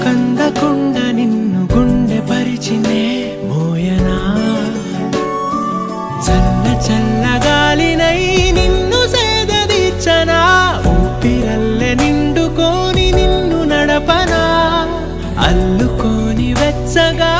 కందకుండ నిన్ను గుండె పరిచినే మోయనా చల్ల చల్లగాలినై నిన్ను సేదదీర్చనా ఊపిరల్లె నిండుకోని నిన్ను నడపనా అల్లుకోని వెచ్చగా